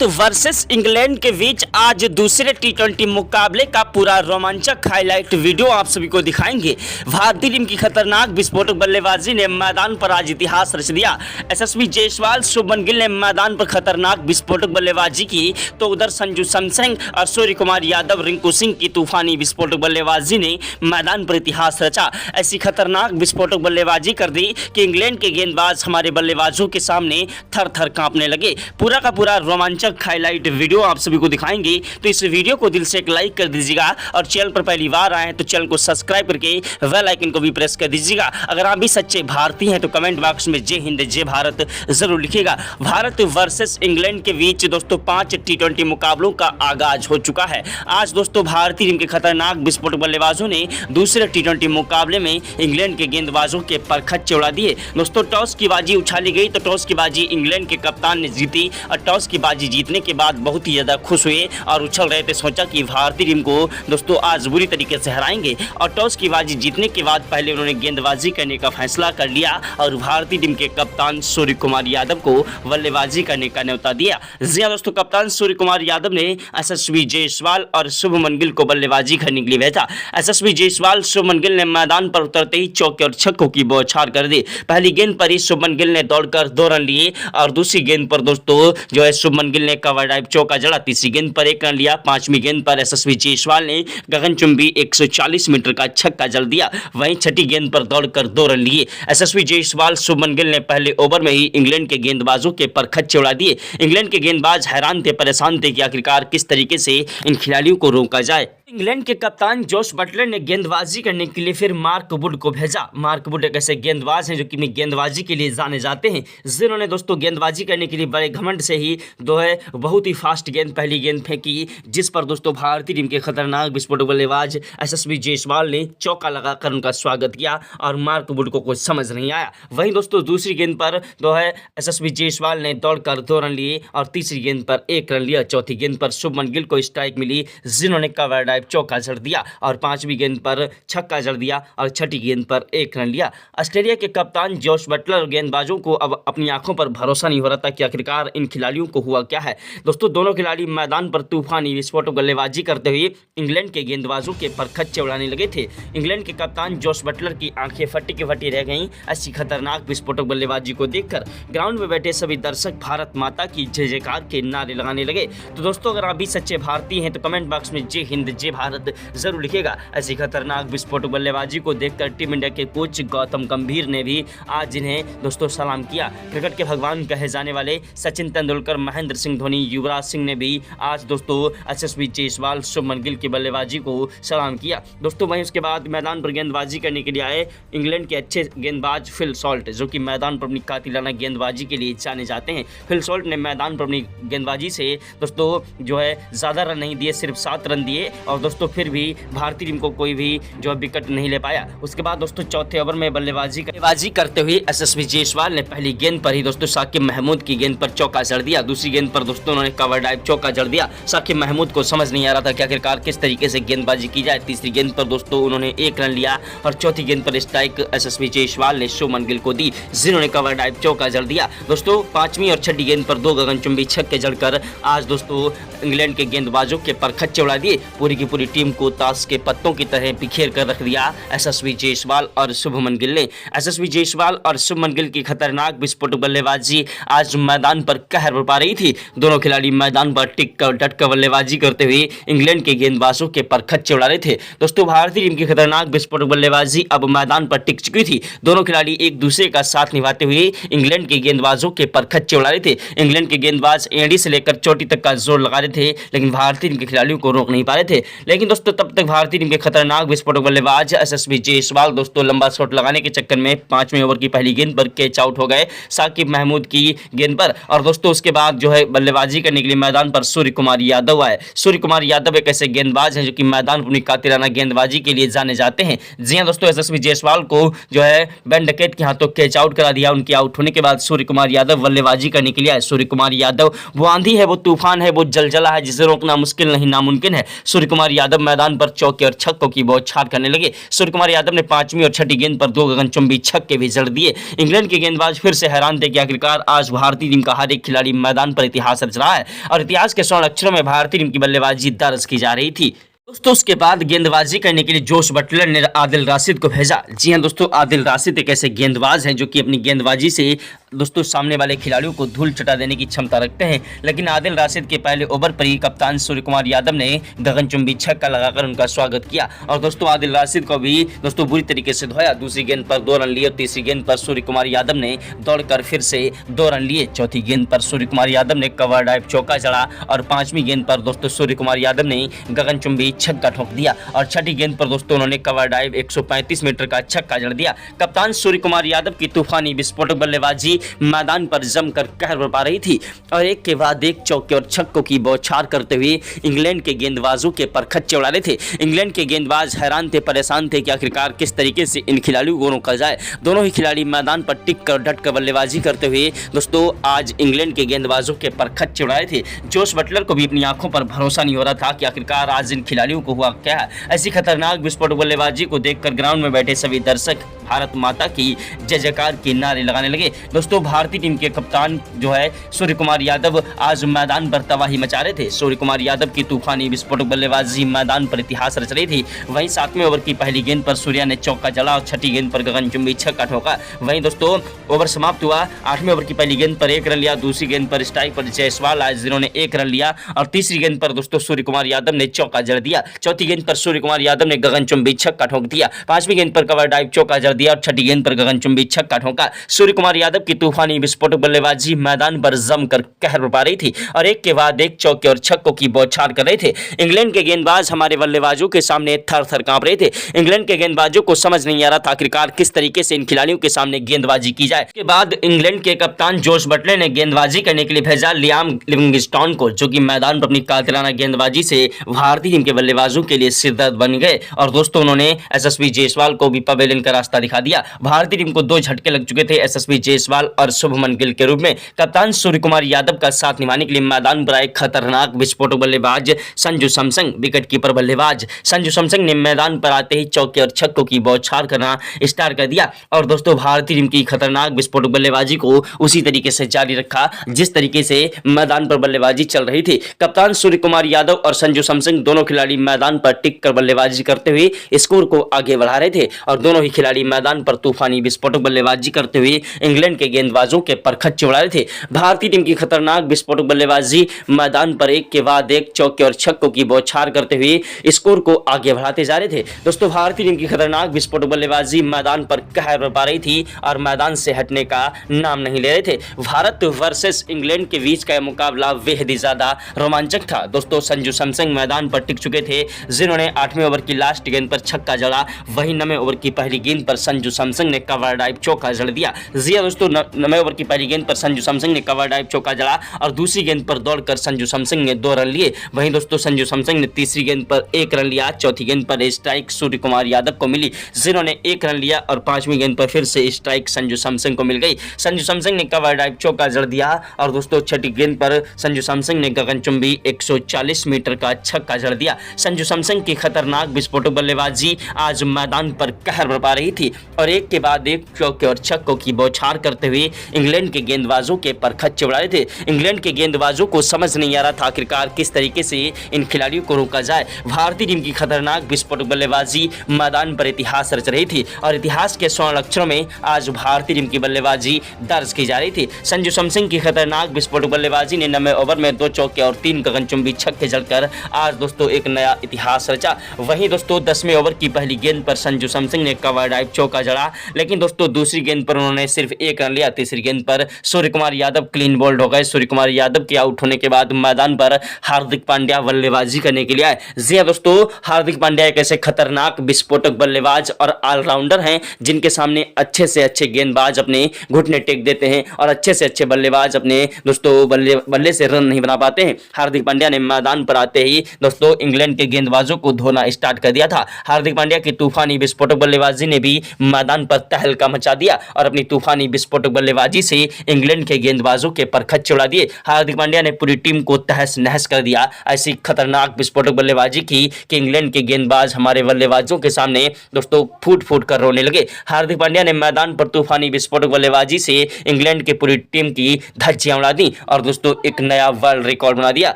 Versus England के बीच आज दूसरे टी20 मुकाबले का पूरा रोमांचक हाईलाइट वीडियो आप सभी को दिखाएंगे। भारतीय टीम की खतरनाक विस्फोटक बल्लेबाजी ने मैदान पर आज इतिहास रच दिया। यशस्वी जायसवाल, शुभमन गिल ने मैदान पर खतरनाक विस्फोटक बल्लेबाजी की, तो उधर संजू सैमसन और सूर्य कुमार यादव, रिंकू सिंह की तूफानी विस्फोटक बल्लेबाजी ने मैदान पर इतिहास रचा। ऐसी खतरनाक विस्फोटक बल्लेबाजी कर दी कि इंग्लैंड के गेंदबाज हमारे बल्लेबाजों के सामने थर थर कांपने लगे। पूरा का पूरा रोमांचक हाईलाइट वीडियो आप सभी को दिखाएंगे, तो इस वीडियो को दिल से एक लाइक कर दीजिएगा और चैनल पर पहली बार आए हैं तो चैनल को सब्सक्राइब करके बेल आइकन को भी प्रेस कर दीजिएगा। अगर आप भी सच्चे भारतीय हैं तो कमेंट बॉक्स में जय हिंद जय भारत जरूर लिखिएगा। भारत वर्सेस इंग्लैंड के बीच दोस्तों 5 टी20 मुकाबलों का आगाज हो चुका है। आज दोस्तों भारतीय टीम के खतरनाक विस्फोटक बल्लेबाजों ने दूसरे टी20 मुकाबले में इंग्लैंड के गेंदबाजों के परखच्चे उड़ा दिए। दोस्तों टॉस की बाजी उछाली गई तो टॉस की बाजी इंग्लैंड के कप्तान ने जीती और टॉस की बाजी जीतने के बाद बहुत ही ज़्यादा खुश हुए और उछल रहे थे। सोचा कि भारतीय टीम को दोस्तों आज बुरी तरीके से हराएंगे और टॉस की बाजी जीतने के बाद पहले उन्होंने गेंदबाजी करने का फैसला कर लिया और भारतीय टीम के कप्तान सूर्य कुमार यादव को बल्लेबाजी करने का न्योता दिया। जी हां दोस्तों, कप्तान सूर्य कुमार यादव ने यशस्वी जायसवाल और शुभमन गिल को बल्लेबाजी करने के लिए भेजा। यशस्वी जायसवाल, शुभमन गिल ने मैदान पर उतरते ही चौके और छक्कों की बौछार कर दी। पहली गेंद पर ही शुभमन गिल ने दौड़कर 2 रन लिए और दूसरी गेंद पर दोस्तों जो है शुभमन गिल ने कवर ड्राइव चौका जड़ा। तीसरी गेंद पर 1 रन लिया। 5वीं गेंद पर यशस्वी जायसवाल ने गगनचुंबी 140 मीटर का छक्का जड़ दिया। वहीं 6ठी गेंद पर दौड़कर 2 रन लिए। यशस्वी जायसवाल, शुभमन गिल ने पहले ओवर में ही इंग्लैंड के गेंदबाजों के परखच्चे उड़ा दिए। इंग्लैंड के गेंदबाज हैरान थे, परेशान थे कि आखिरकार किस तरीके से इन खिलाड़ियों को रोका जाए। इंग्लैंड के कप्तान जोश बटलर ने गेंदबाजी करने के लिए फिर मार्क वुड को भेजा। मार्क वुड एक ऐसे गेंदबाज हैं जो कि अपनी गेंदबाजी के लिए जाने जाते हैं, जिन्होंने दोस्तों गेंदबाजी करने के लिए बड़े घमंड से ही जो है बहुत ही फास्ट गेंद पहली गेंद फेंकी, जिस पर दोस्तों भारतीय टीम के खतरनाक विस्फोटक बल्लेबाज यशस्वी जायसवाल ने चौका लगाकर उनका स्वागत किया और मार्क वुड को कुछ समझ नहीं आया। वहीं दोस्तों दूसरी गेंद पर जो है यशस्वी जायसवाल ने दौड़कर 2 रन लिए और तीसरी गेंद पर 1 रन लिया। चौथी गेंद पर शुभमन गिल को स्ट्राइक मिली, जिन्होंने कवर ड्राइव चौका जड़ दिया और 5वीं गेंद पर छक्का जड़ दिया और 6ठी गेंद पर 1 रन लिया। ऑस्ट्रेलिया के कप्तान जोश बटलर गेंदबाजों को अब अपनी आंखों पर भरोसा नहीं हो रहा था कि आखिरकार इन खिलाड़ियों को हुआ क्या है। दोस्तों दोनों खिलाड़ी मैदान पर तूफानी विस्फोटक बल्लेबाजी करते हुए इंग्लैंड के गेंदबाजों के परखच्चे उड़ाने लगे थे। इंग्लैंड के कप्तान जोश बटलर की आंखें फटी की फटी रह गईं ऐसी खतरनाक विस्फोटक बल्लेबाजी को देखकर। ग्राउंड में बैठे सभी दर्शक भारत माता की जय जयकार के नारे लगाने लगे। तो दोस्तों अगर आप भी सच्चे भारतीय हैं तो कमेंट बॉक्स में जय हिंद जय भारत जरूर लिखिएगा। ऐसी खतरनाक विस्फोटक बल्लेबाजी को देखकर टीम इंडिया के कोच गौतम गंभीर ने भी आज इन्हें दोस्तों सलाम किया। क्रिकेट के भगवान कहे जाने वाले सचिन तेंदुलकर, महेंद्र सिंह धोनी, युवराज सिंह ने भी आज दोस्तों यशस्वी जायसवाल, शुभमन गिल की बल्लेबाजी को सलाम किया। दोस्तों वहीं उसके बाद मैदान पर गेंदबाजी करने के लिए आए इंग्लैंड के अच्छे गेंदबाज फिल सॉल्ट, जो कि मैदान पर अपनी कातिलाना गेंदबाजी के लिए जाने जाते हैं। फिल सॉल्ट ने मैदान पर अपनी गेंदबाजी से दोस्तों जो है ज़्यादा रन नहीं दिए, सिर्फ 7 रन दिए और दोस्तों फिर भी भारतीय टीम को कोई भी जो है विकेट नहीं ले पाया। उसके बाद दोस्तों चौथे ओवर में बल्लेबाजी करते हुए यशस्वी जायसवाल ने पहली गेंद पर ही दोस्तों साकिब महमूद की गेंद पर चौका जड़ दिया। दूसरी गेंद पर दोस्तों उन्होंने कवर ड्राइव चौका जड़ दिया। साकिब महमूद को समझ नहीं आ रहा था कि आखिरकार किस तरीके से गेंदबाजी की जाए। तीसरी गेंद पर दोस्तों उन्होंने 1 रन लिया और चौथी गेंद पर स्ट्राइक यशस्वी जायसवाल ने शुभमन गिल को दी, जिन्होंने कवर ड्राइव चौका जड़ दिया। दोस्तों 5वीं और 6ठी गेंद पर 2 गगनचुंबी छक्के जड़कर आज दोस्तों इंग्लैंड के गेंदबाजों के परखच्चे उड़ा दिए। पूरी की पूरी टीम को ताश के पत्तों की तरह बिखेर कर रख दिया यशस्वी जायसवाल और शुभमन गिल ने। यशस्वी जायसवाल और शुभमन गिल की खतरनाक विस्फोटक बल्लेबाजी आज मैदान पर कहर बरपा रही थी। दोनों खिलाड़ी मैदान पर टिक कर डट कर बल्लेबाजी करते हुए इंग्लैंड के गेंदबाजों के परखच्चे उड़ा रहे थे। दोस्तों भारतीय टीम की खतरनाक विस्फोटक बल्लेबाजी अब मैदान पर टिक चुकी थी। दोनों खिलाड़ी एक दूसरे का साथ निभाते हुए इंग्लैंड के गेंदबाजों के परखच्चे उड़ा रहे थे। इंग्लैंड के गेंदबाज एड़ी से लेकर चोटी तक का जोर लगा रहे थे, लेकिन भारतीय टीम के खिलाड़ियों को रोक नहीं पा रहे थे। लेकिन दोस्तों तब तक भारतीय टीम के खतरनाक विस्फोटक बल्लेबाज यशस्वी जायसवाल दोस्तों लंबा शॉट लगाने के चक्कर में 5वें ओवर की पहली गेंद पर कैच आउट हो गए साकिब महमूद की गेंद पर। और दोस्तों उसके बाद जो है बल्लेबाजी करने के लिए मैदान पर सूर्य कुमार यादव आए। सूर्य कुमार यादव एक ऐसे गेंदबाज हैं जो कि मैदान पर अपनी कातिलाना गेंदबाजी के लिए जाने जाते हैं। जी हां दोस्तों, यशस्वी जायसवाल को जो है बेन डकैत के हाथों कैच आउट करा दिया। उनके आउट होने के बाद सूर्य कुमार यादव बल्लेबाजी करने के लिए आए। सूर्य कुमार यादव वो आंधी है, वो तूफान है, वो जलजला है जिसे रोकना मुश्किल नहीं नामुमकिन है। सूर्य कुमार कुमार यादव मैदान पर चौके और छक्कों की बौछार करने लगे। सूर्य कुमार यादव ने 5वीं और 6ठी गेंद पर 2 गगनचुंबी छक्के भी जड़ दिए। इंग्लैंड के गेंदबाज फिर से हैरान थे कि आखिरकार आज भारतीय टीम का हर एक खिलाड़ी मैदान पर इतिहास रच रहा है और इतिहास के स्वर्ण अक्षरों में भारतीय टीम की बल्लेबाजी दर्ज की जा रही थी। दोस्तों उसके बाद गेंदबाजी करने के लिए जोश बटलर ने आदिल राशिद को भेजा। जी हां दोस्तों, आदिल राशिद एक ऐसे गेंदबाज हैं जो कि अपनी गेंदबाजी से दोस्तों सामने वाले खिलाड़ियों को धूल चटा देने की क्षमता रखते हैं। लेकिन आदिल राशिद के पहले ओवर पर ही कप्तान सूर्य कुमार यादव ने गगनचुंबी छक्का लगाकर उनका स्वागत किया और दोस्तों आदिल राशिद को भी दोस्तों बुरी तरीके से धोया। दूसरी गेंद पर 2 रन लिए और तीसरी गेंद पर सूर्य कुमार यादव ने दौड़कर फिर से 2 रन लिए। चौथी गेंद पर सूर्य कुमार यादव ने कवर ड्राइव चौका जड़ा और 5वीं गेंद पर दोस्तों सूर्य कुमार यादव ने गगनचुंबी छक्का ठोक दिया और 6ठी गेंद पर दोस्तों उन्होंने कवर ड्राइव 135 मीटर का छक्का जड़ दिया। कप्तान सूर्य कुमार यादव की तूफानी विस्फोटक बल्लेबाजी मैदान पर जमकर कहर बरपा रही थी और एक के बाद एक चौके और छक्कों की बौछार करते हुए इंग्लैंड के गेंदबाजों के परखच्चे उड़ा रहे थे। इंग्लैंड के गेंदबाज हैरान थे, परेशान थे कि आखिरकार किस तरीके से इन खिलाड़ियों को रोका जाए। दोनों ही खिलाड़ी मैदान पर टिक कर डट कर बल्लेबाजी करते हुए दोस्तों आज इंग्लैंड के गेंदबाजों के परखच्चे उड़ाए थे। जोश बटलर को भी अपनी आंखों पर भरोसा नहीं हो रहा था कि आखिरकार आज इन खिलाड़ियों को हुआ क्या है। ऐसी खतरनाक विस्फोटक बल्लेबाजी को देखकर ग्राउंड में बैठे सभी दर्शक भारत माता की जय जयकार के नारे लगाने लगे। दोस्तों भारतीय टीम के कप्तान जो है सूर्य कुमार यादव आज मैदान पर तबाही मचा रहे थे। सूर्य कुमार यादव की तूफानी विस्फोटक बल्लेबाजी मैदान पर इतिहास रच रही थी। वहीं 7वें ओवर की पहली गेंद पर सूर्या ने चौका जड़ा और 6ठी गेंद पर गगनचुंबी छक्का ठोका। वहीं दोस्तों ओवर समाप्त हुआ। 8वें ओवर की पहली गेंद पर 1 रन लिया। दूसरी गेंद पर स्ट्राइक पर जायसवाल आए जिन्होंने 1 रन लिया और तीसरी गेंद पर दोस्तों सूर्य कुमार यादव ने चौका जड़ दिया। चौथी गेंद पर सूर्य कुमार यादव ने गगनचुंबी छक्का ठोक दिया। 5वीं गेंद पर कवर ड्राइव चौका जड़ दिया और 6ठी गेंद पर गगनचुंबी छक्का ठोका। सूर्य कुमार यादव की तूफानी विस्फोटक बल्लेबाजी मैदान पर जमकर कहर बरपा रही थी और एक के बाद एक चौके और छक्कों की बौछार कर रहे थे। इंग्लैंड के गेंदबाज हमारे बल्लेबाजों के सामने थर-थर कांप रहे थे। इंग्लैंड के गेंदबाजों को समझ नहीं आ रहा था आखिरकार किस तरीके से इन खिलाड़ियों के सामने गेंदबाजी की जाए। इसके बाद इंग्लैंड के कप्तान जोश बटलर ने गेंदबाजी करने के लिए भेजा लियाम लिविंगस्टोन को, जो कि मैदान पर अपनी कातिलाना गेंदबाजी से भारतीय टीम के बल्लेबाजों के लिए सिरदर्द बन गए और दोस्तों उन्होंने एसएसवी जायसवाल को भी पवेलियन का रास्ता दिखा दिया। भारतीय टीम को 2 झटके लग चुके थे एसएसवी जायसवाल और शुभमन गिल के रूप में। कप्तान सूर्य कुमार यादव का साथ निभाने के लिए मैदान पर आए खतरनाक विस्फोटक बल्लेबाज संजू सैमसन, विकेट कीपर बल्लेबाज संजू सैमसन ने मैदान पर आते ही चौके और छक्कों की बौछार करना स्टार्ट कर दिया और दोस्तों भारतीय टीम की खतरनाक विस्फोटक बल्लेबाजी को उसी तरीके से जारी रखा जिस तरीके से मैदान पर बल्लेबाजी चल रही थी। कप्तान सूर्य कुमार यादव और संजू सैमसन दोनों खिलाड़ी मैदान पर टिक कर बल्लेबाजी करते हुए स्कोर को आगे बढ़ा रहे थे और दोनों ही खिलाड़ी मैदान पर तूफानी विस्फोटक बल्लेबाजी करते हुए इंग्लैंड के गेंदबाजों के परखच्चे उड़ा रहे थे। भारतीय टीम की खतरनाक विस्फोटक बल्लेबाजी मैदान पर एक के बाद एक चौके और छक्कों की बौछार करते हुए स्कोर को आगे बढ़ाते जा रहे थे। दोस्तों भारतीय टीम की खतरनाक विस्फोटक बल्लेबाजी मैदान पर कहर बरपा रही थी और मैदान से हटने का नाम नहीं ले रहे थे। भारत वर्सेस इंग्लैंड के बीच का मुकाबला बेहद ही ज्यादा रोमांचक था। दोस्तों संजू सैमसन मैदान पर टिक चुके थे जिन्होंने 8वें ओवर की लास्ट गेंद पर छक्का जड़ा। वहीं 9वें ओवर की पहली गेंद पर संजू सैमसन ने कवर ड्राइव चौका जड़ दिया। जी हां दोस्तों 9वें ओवर की पहली गेंद पर संजू सैमसन ने कवर ड्राइव चौका जड़ा और दूसरी गेंद पर दौड़कर संजू सैमसन ने 2 रन लिए। वहीं दोस्तों संजू सैमसन ने तीसरी गेंद पर 1 रन लिया। चौथी गेंद पर स्ट्राइक सूर्य कुमार यादव को मिली जिन्होंने 1 रन लिया और 5वीं गेंद पर फिर से स्ट्राइक संजू सैमसन को मिल गई। संजू सैमसन ने कवर ड्राइव चौका जड़ दिया और दोस्तों 6ठी गेंद पर संजू सैमसन ने गगनचुंबी 140 मीटर का छक्का जड़ दिया। संजू सैमसन की खतरनाक विस्फोटक बल्लेबाजी आज मैदान पर कहर बरपा रही थी और एक के बाद एक चौके और छक्कों की बौछार करते हुए इंग्लैंड के गेंदबाजों के परखच्चे उड़ा रहे थे। इंग्लैंड के गेंदबाजों को समझ नहीं आ रहा था आखिरकार किस तरीके से इन खिलाड़ियों को रोका जाए। भारतीय टीम की खतरनाक विस्फोटक बल्लेबाजी मैदान पर इतिहास रच रही थी और इतिहास के स्वर्ण अक्षरों में आज भारतीय टीम की बल्लेबाजी दर्ज की जा रही थी। संजू सैमसन की खतरनाक विस्फोटक बल्लेबाजी ने 9वें ओवर में 2 चौके और 3 गगनचुंबी छक्के जड़कर आज दोस्तों एक नया इतिहास रचा। वहीं दोस्तों 10वें ओवर की पहली गेंद पर संजू सैमसन ने कवर ड्राइव चौका जड़ा, लेकिन दोस्तों दूसरी गेंद पर उन्होंने सिर्फ 1 रन लिया। तीसरी गेंद पर सूर्य कुमार यादव क्लीन बोल्ड हो गए। सूर्य कुमार यादव के आउट होने के बाद मैदान पर हार्दिक पांड्या बल्लेबाजी करने के लिए आए। जी हां दोस्तों हार्दिक पांड्या एक ऐसे खतरनाक विस्फोटक बल्लेबाज और ऑलराउंडर हैं जिनके सामने अच्छे से अच्छे गेंदबाज अपने घुटने टेक देते हैं और अच्छे से अच्छे बल्लेबाज अपने दोस्तों बल्ले से रन नहीं बना पाते हैं। हार्दिक पांड्या ने मैदान पर आते ही दोस्तों इंग्लैंड के गेंदबाजों को धोना स्टार्ट कर दिया था। हार्दिक पांड्या की तूफानी विस्फोटक बल्लेबाजी ने भी मैदान पर तहलका मचा दिया और अपनी तूफानी विस्फोटक बल्लेबाजी से इंग्लैंड के गेंदबाजों के परखच्चे उड़ा दिए। हार्दिक पांड्या ने पूरी टीम को तहस नहस कर दिया। ऐसी खतरनाक विस्फोटक बल्लेबाजी की कि इंग्लैंड के गेंदबाज हमारे बल्लेबाजों के सामने दोस्तों फूट फूट कर रोने लगे। हार्दिक पांड्या ने मैदान पर तूफानी विस्फोटक बल्लेबाजी से इंग्लैंड की पूरी टीम की धज्जियां उड़ा दी और दोस्तों एक नया वर्ल्ड रिकॉर्ड बना दिया।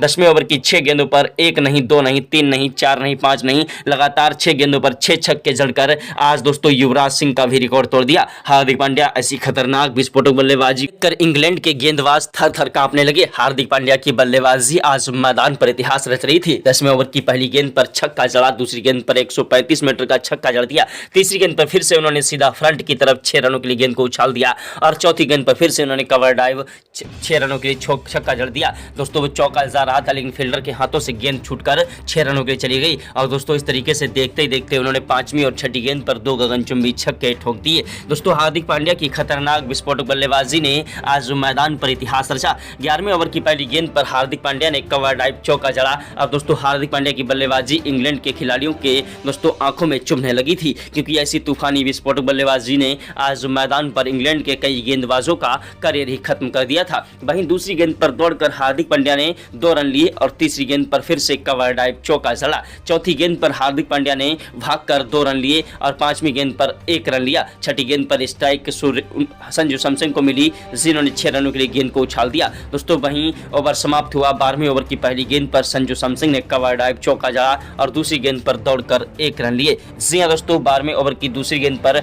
10वें ओवर की 6 गेंदों पर 1 नहीं, 2 नहीं, 3 नहीं, 4 नहीं, 5 नहीं, लगातार 6 गेंदों पर 6 छक्के जड़कर आज दोस्तों युवराज सिंह का भी रिकॉर्ड तोड़ दिया। हार्दिक पांड्या ऐसी खतरनाक विस्फोटक बल्लेबाजी कर इंग्लैंड के गेंदबाज थर थर कांपने लगे। हार्दिक पांड्या की बल्लेबाजी आज मैदान पर इतिहास रच रही थी। 10वें ओवर की पहली गेंद पर छक्का जड़ा, दूसरी गेंद पर 135 मीटर का छक्का जड़ दिया, तीसरी गेंद पर फिर से उन्होंने सीधा फ्रंट की तरफ 6 रनों के लिए गेंद को उछाल दिया और चौथी गेंद पर फिर से उन्होंने कवर ड्राइव 6 रनों के लिए छक्का जड़ दिया। दोस्तों वो चौका जा रहा था लेकिन फील्डर के हाथों से गेंद छूटकर 6 रनों के लिए चली गई और दोस्तों इस तरीके से देखते ही देखते उन्होंने 5वीं और 6ठी गेंद पर 2 गगनचुंबी छक्के ठोक दिए। दोस्तों हार्दिक पांड्या की खतरनाक विस्फोटक बल्लेबाजी ने आज मैदान पर इतिहास रचा। 11वें ओवर की पहली गेंद पर हार्दिक पांड्या ने कवर ड्राइव चौका जड़ा। अब दोस्तों हार्दिक पांड्या की बल्लेबाजी इंग्लैंड के खिलाड़ियों के दोस्तों आंखों में चुभने लगी थी क्योंकि ऐसी तूफानी विस्फोटक बल्लेबाजी ने आज मैदान पर इंग्लैंड के कई गेंदबाजों का करियर ही खत्म कर दिया था। वहीं दूसरी गेंद पर दौड़कर हार्दिक पांड्या ने 2 रन लिए और तीसरी गेंद पर फिर से कवर ड्राइव चौका जड़ा। चौथी गेंद पर हार्दिक पांड्या ने भागकर 2 रन लिए और 5वीं गेंद पर 1 रन लिया। छठी गेंद पर स्ट्राइक संजू सैमसन को मिली जिन्होंने 6 रनों के लिए गेंद को उछाल दिया। दोस्तों वहीं ओवर समाप्त हुआ। 12वें ओवर की पहली गेंद पर संजू सैमसन ने कवर ड्राइव चौका जड़ा और दूसरी गेंद पर दौड़कर 1 रन लिए। जी हां दोस्तों 12वें ओवर की दूसरी गेंद पर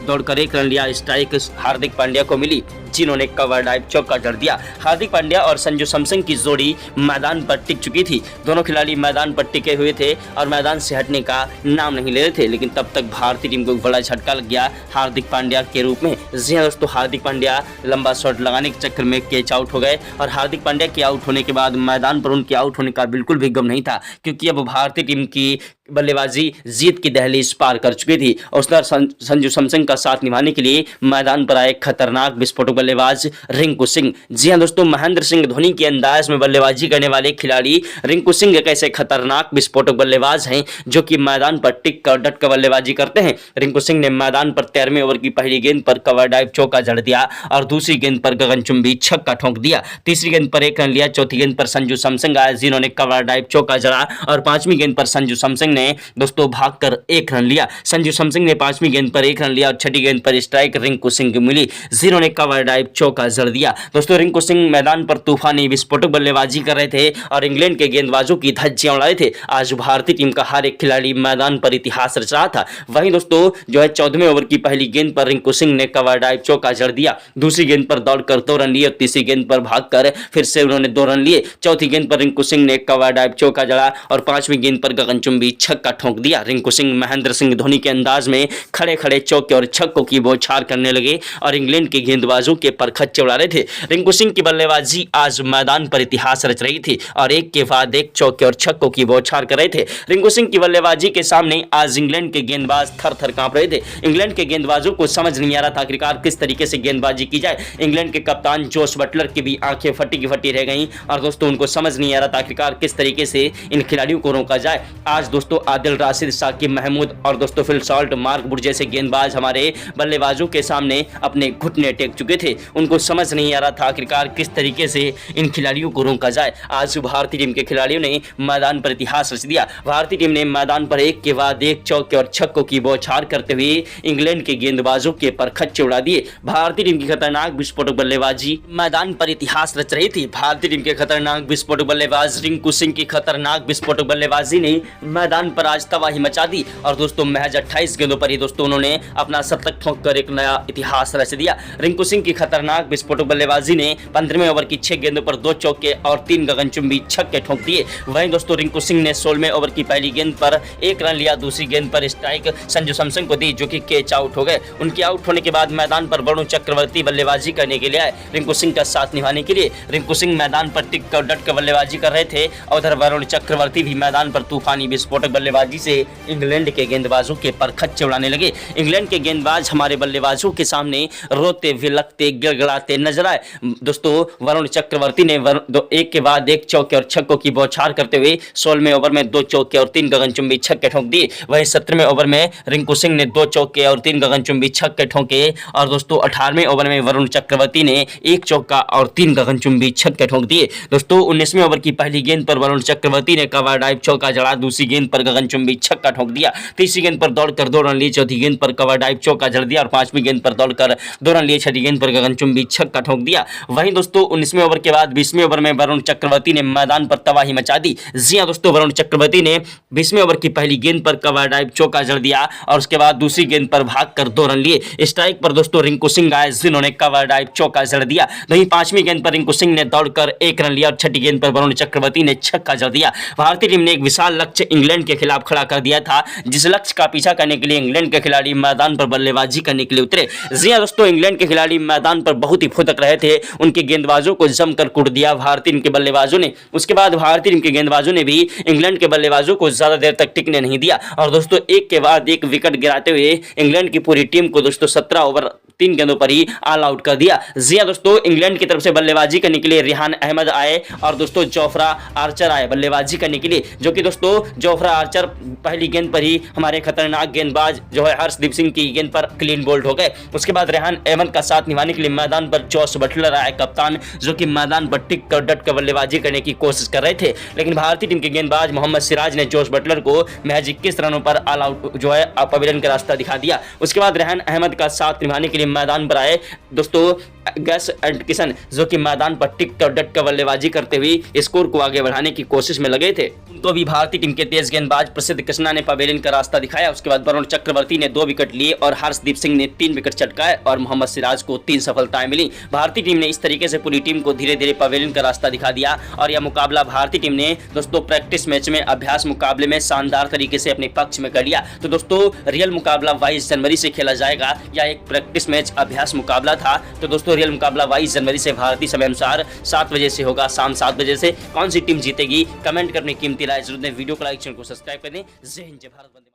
दौड़कर 1 रन लिया। स्ट्राइक हार्दिक पांड्या को मिली जिन्होंने कवर ड्राइव चौका जड़ दिया। हार्दिक पांड्या और संजू सैमसन की जोड़ी मैदान पर टिक चुकी थी। दोनों खिलाड़ी मैदान पर टिके हुए थे और मैदान से हटने का नाम नहीं ले रहे थे, लेकिन तब तक भारतीय टीम को बड़ा झटका लग गया हार्दिक पांड्या के रूप में। जी हां दोस्तों हार्दिक पांड्या लंबा शॉट लगाने के चक्कर में कैच आउट हो गए और हार्दिक पांड्या के आउट होने के बाद मैदान पर उनके आउट होने का बिल्कुल भी गम नहीं था क्योंकि अब भारतीय टीम की बल्लेबाजी जीत की दहलीज पार कर चुकी थी और उस संजू सैमसन का साथ निभाने के लिए मैदान पर आए खतरनाक विस्फोटक बल्लेबाज रिंकू सिंह। जी हां दोस्तों महेंद्र सिंह धोनी के अंदाज में बल्लेबाजी करने वाले खिलाड़ी रिंकू सिंह एक ऐसे खतरनाक विस्फोटक बल्लेबाज हैं जो कि मैदान पर टिक कर डट कर बल्लेबाजी करते हैं। रिंकू सिंह ने मैदान पर 13वें ओवर की पहली गेंद पर कवर ड्राइव चौका जड़ दिया और दूसरी गेंद पर गगनचुंबी छक्का ठोक दिया। तीसरी गेंद पर 1 रन लिया। चौथी गेंद पर संजू सैमसन आए जिन्होंने कवर ड्राइव चौका जड़ा और 5वीं गेंद पर संजू सैमसन ने दोस्तों भागकर 1 रन लिया। संजू सैमसन ने 5वीं गेंद पर 1 रन लिया और छठी गेंद पर स्ट्राइक रिंकू सिंह को मिली जिन्होंने कवर ड्राइव चौका जड़ दिया। दोस्तों रिंकू सिंह मैदान पर तूफानी विस्फोटक बल्लेबाजी कर रहे थे और इंग्लैंड के गेंदबाजों की धज्जियां उड़ा रहे थे। आज भारतीय टीम का हर एक खिलाड़ी मैदान पर इतिहास रच रहा था। वहीं दोस्तों जो है 14वें ओवर की पहली गेंद पर रिंकू सिंह ने कवर ड्राइव चौका जड़ दिया। दूसरी गेंद पर दौड़कर 2 रन लिए और तीसरी गेंद पर भागकर फिर से उन्होंने 2 रन लिए। चौथी गेंद पर रिंकू सिंह ने कवर ड्राइव चौका जड़ा और 5वीं गेंद पर गगनचुंबी छक्का ठोक दिया। रिंकू सिंह महेंद्र सिंह धोनी के अंदाज में खड़े खड़े चौके और छक्कों की बौछार करने लगे और इंग्लैंड के गेंदबाजों के परखच्चे उड़ा रहे थे। रिंकू सिंह की बल्लेबाजी आज मैदान पर इतिहास रच रही थी और एक के बाद एक चौके और छक्कों की बौछार कर रहे थे। रिंकू सिंह की बल्लेबाजी के सामने आज इंग्लैंड के गेंदबाज थर थर कांप रहे थे। इंग्लैंड के गेंदबाजों को समझ नहीं आ रहा था आखिरकार किस तरीके से गेंदबाजी की जाए। इंग्लैंड के कप्तान जोश बटलर की भी आंखें फटी की फटी रह गईं और दोस्तों उनको समझ नहीं आ रहा था आखिरकार किस तरीके से इन खिलाड़ियों को रोका जाए। आज दोस्तों आदिल राशिद, साकिब महमूद और दोस्तों फिल सॉल्ट, मार्क वुड जैसे गेंदबाज हमारे बल्लेबाजों के सामने अपने घुटने टेक चुके थे। उनको समझ नहीं आ रहा था आखिरकार किस तरीके से इन खिलाड़ियों को रोका जाए। आज भारतीय टीम के खिलाड़ियों ने मैदान पर इतिहास रच दिया। भारतीय टीम ने मैदान पर एक के बाद एक चौके और छक्कों की बौछार करते हुए इंग्लैंड के गेंदबाजों के परखच्चे उड़ा दिए। भारतीय टीम की खतरनाक विस्फोटक बल्लेबाजी मैदान पर इतिहास रच रही थी। भारतीय टीम के खतरनाक विस्फोटक बल्लेबाज रिंकू सिंह की खतरनाक विस्फोटक बल्लेबाजी ने मैदान पर आज तबाही मचा दी और दोस्तों महज 28 गेंदों पर ही दोस्तों उन्होंने अपना शतक ठोक कर एक नया इतिहास रच दिया। रिंकू सिंह की खतरनाक विस्फोटक बल्लेबाजी ने 15वें ओवर की 6 गेंदों पर 2 चौके और 3 गगनचुंबी छक्के ठोक दिए। वहीं दोस्तों रिंकू सिंह ने 16वें ओवर की पहली गेंद पर 1 रन लिया। दूसरी गेंद पर स्ट्राइक संजू सैमसन को दी जो कि कैच आउट हो गए। उनके आउट होने के बाद मैदान पर वरुण चक्रवर्ती बल्लेबाजी करने के लिए आए रिंकू सिंह का साथ निभाने के लिए। रिंकू सिंह मैदान पर टिक कर डट कर बल्लेबाजी कर रहे थे और उधर वरुण चक्रवर्ती भी मैदान पर तूफानी विस्फोटक बल्लेबाजी से इंग्लैंड के गेंदबाजों के परखच्चे उड़ाने लगे। इंग्लैंड के गेंदबाज हमारे बल्लेबाजों के सामने रोते विलखते के गिड़गिड़ाते नजर आए। दोस्तों वरुण चक्रवर्ती ने एक के बाद एक चौके और छक्कों की बौछार करते हुए 16वें ओवर में 2 चौके और 3 गगनचुंबी छक्के ठोक दिए। वहीं 17वें ओवर में रिंकू सिंह ने 2 चौके और 3 गगनचुंबी छक्के ठोके और दोस्तों 18वें ओवर में वरुण चक्रवर्ती ने 1 चौका और 3 गगनचुंबी छक्के ठोक दिए। दोस्तों 19वें ओवर की पहली गेंद पर वरुण चक्रवर्ती ने कवर ड्राइव चौका जड़ा, दूसरी गेंद पर गगनचुंबी छक्का ठोक दिया, तीसरी गेंद पर दौड़कर 2 रन लिए, चौथी गेंद पर कवर ड्राइव चौका जड़ दिया और 5वीं गेंद पर दौड़कर 2 रन लिए, छठी गेंद पर गगनचुंबी छक्का ठोक दिया। वहीं दोस्तों 19वें ओवर के बाद 20वें ओवर में वरुण चक्रवर्ती ने मैदान पर तबाही मचा दी। जी हां दोस्तों, वरुण चक्रवर्ती ने 20वें ओवर की पहली गेंद पर कवर ड्राइव चौका जड़ दिया और उसके बाद दूसरी गेंद पर भागकर 2 रन लिए। स्ट्राइक पर दोस्तों रिंकू सिंह आए जिन्होंने कवर ड्राइव चौका जड़ दिया। वहीं 5वीं गेंद पर रिंकू सिंह ने दौड़कर 1 रन लिया और छठी गेंद पर वरुण चक्रवर्ती ने छक्का जड़ दिया। भारतीय टीम ने एक विशाल लक्ष्य इंग्लैंड के खिलाफ खड़ा कर दिया था, जिस लक्ष्य का पीछा करने के लिए इंग्लैंड के खिलाड़ी मैदान पर बल्लेबाजी करने के लिए उतरे। जी हां दोस्तों, इंग्लैंड के खिलाड़ी मैदान पर बहुत ही फुदक रहे थे, उनके गेंदबाजों को जमकर कूट दिया भारतीय टीम के बल्लेबाजों ने। उसके बाद भारतीय टीम के गेंदबाजों ने भी इंग्लैंड के बल्लेबाजों को ज्यादा देर तक टिकने नहीं दिया और दोस्तों एक के बाद एक विकेट गिराते हुए इंग्लैंड की पूरी टीम को दोस्तों 17 ओवर 3 गेंदों पर ही ऑल आउट कर दिया। जी हां दोस्तों, इंग्लैंड की तरफ से बल्लेबाजी करने के लिए रिहान अहमद आए और दोस्तों जोफ्रा आर्चर आए बल्लेबाजी करने के लिए, जो कि दोस्तों जोफ्रा आर्चर पहली गेंद पर ही हमारे खतरनाक गेंदबाज जो है हर्षदीप सिंह की गेंद पर क्लीन बोल्ड हो गए। उसके बाद रिहान अहमद का साथ निभाने के लिए मैदान पर जॉस बटलर आए कप्तान, जो कि मैदान पर टिक कर डट कर बल्लेबाजी करने की कोशिश कर रहे थे, लेकिन भारतीय टीम के गेंदबाज मोहम्मद सिराज ने जॉस बटलर को महज 21 रनों पर ऑल आउट जो है पवेलियन का रास्ता दिखा दिया। उसके बाद रिहान अहमद का साथ निभाने के लिए मैदान पर आए दोस्तों गैस एटकिंसन, जो कि मैदान पर टिक कर डट कर बल्लेबाजी करते हुए स्कोर को आगे बढ़ाने की कोशिश में लगे थे। तो भी भारतीय टीम के तेज गेंदबाज प्रसिद्ध कृष्णा ने पवेलियन का रास्ता दिखाया। उसके बाद वरुण चक्रवर्ती ने 2 विकेट लिए और हर्षदीप सिंह ने 3 विकेट चटकाए और मोहम्मद सिराज को 3 सफलताएं मिली। भारतीय टीम ने इस तरीके से पूरी टीम को धीरे धीरे पवेलियन का रास्ता दिखा दिया और यह मुकाबला भारतीय टीम ने दोस्तों प्रैक्टिस मैच में अभ्यास मुकाबले में शानदार तरीके से अपने पक्ष में कर लिया। तो दोस्तों रियल मुकाबला 22 जनवरी से खेला जाएगा या एक प्रैक्टिस मैच अभ्यास मुकाबला था। तो दोस्तों रियल मुकाबला 22 जनवरी से भारतीय समय अनुसार 7 बजे से होगा, शाम 7 बजे से। कौन सी टीम जीतेगी कमेंट करने कीमती राय जरूर दें। वीडियो को लाइक, चैनल को सब्सक्राइब कर दें। जय हिंद, जय भारत।